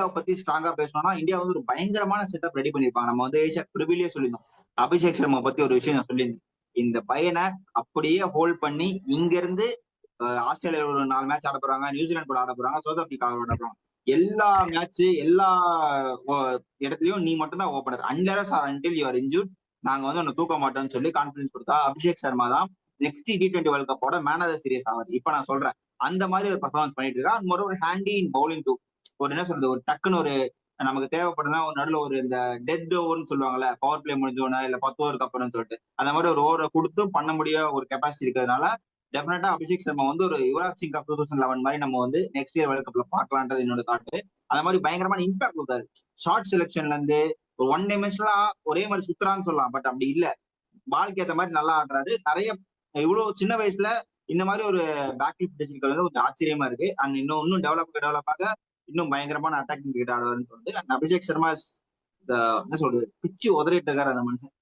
இந்தியாவை பத்தி ஸ்ட்ராங்கா பேசணும்னா, இந்தியா வந்து ஒரு பயங்கரமான செட்டப் ரெடி பண்ணியிருப்பாங்க. நம்ம வந்து ஏஷியா ப்ரிவிலேயே சொல்லியிருந்தோம். அபிஷேக் சர்மா பத்தி ஒரு விஷயம் நான் சொல்லியிருந்தேன். இந்த பையன அப்படியே ஹோல்ட் பண்ணி இங்கிருந்து ஆஸ்திரேலியால ஒரு 4 மேட்ச் ஆட போறாங்க, நியூசிலாந்து கூட ஆட போறாங்க, சவுத் ஆப்பிரிக்கா ஆட போறாங்க. எல்லா மேட்ச் எல்லா ஒ இடத்துலயும் நீ மட்டும் தான் opener. Unless or until you are injured நாங்க வந்து உன்ன தூக்க மாட்டோம்னு சொல்லி கான்ஃபிடன்ஸ் குடுத்தா அபிஷேக் சர்மா தான் நெக்ஸ்ட் T20 வேர்ல்ட் கப்போட மேன் ஆஃப் த சீரிஸ் ஆவாரு. இப்ப நான் சொல்றேன். அந்த மாதிரி ஒரு பெர்ஃபார்மன்ஸ் பண்ணிட்டு இருக்கா. ஒரு ஹேண்டி இன் பவுலிங் டூ. ஒரு என்ன சொல்றது, ஒரு டக்குன்னு ஒரு நமக்கு தேவைப்படுதுன்னா ஒரு நடுவுல ஒரு இந்த டெட் ஓவர்னு சொல்லுவாங்கல்ல, பவர் பிளே முடிஞ்சோன இல்ல 10 ஓவருக்கு அப்புறம்னு சொல்லிட்டு அந்த மாதிரி ஒரு ஓவரை கொடுத்து பண்ண முடிய ஒரு கெப்பாசிட்டி இருக்கிறதுனால டெஃபினட்டா அபிஷேக் சர்மா வந்து ஒரு யுவராஜ் சிங் கப் 2011 மாதிரி நம்ம வந்து நெக்ஸ்ட் இயர் வேர்ல்ட் கப்ல பாக்கலான்றது என்னோட தாட்டு. அந்த மாதிரி பயங்கரமான இம்பாக்ட் கொடுத்தாரு. ஷார்ட் செலக்ஷன்ல இருந்து ஒரு ஒன் டைமென்ஷனலா ஒரே மாதிரி சுத்துறான்னு சொல்லலாம். பட் அப்படி இல்ல. பால்க்கு ஏத்த மாதிரி நல்லா ஆடுறாரு. நிறைய இவ்வளவு சின்ன வயசுல இந்த மாதிரி ஒரு பேக்லிப் வச்சிருக்கிறது வந்து கொஞ்சம் ஆச்சரியமா இருக்கு. அண்ட் இன்னும் டெவலப் ஆக இன்னும் பயங்கரமான அட்டாக்கிங் கிரிக்கெட் ஆடுவாருன்னு தோணுது. அண்ட் அபிஷேக் சர்மா என்ன சொல்றது, பிச்சு உதறிட்டு இருக்காரு அந்த மனுஷன்.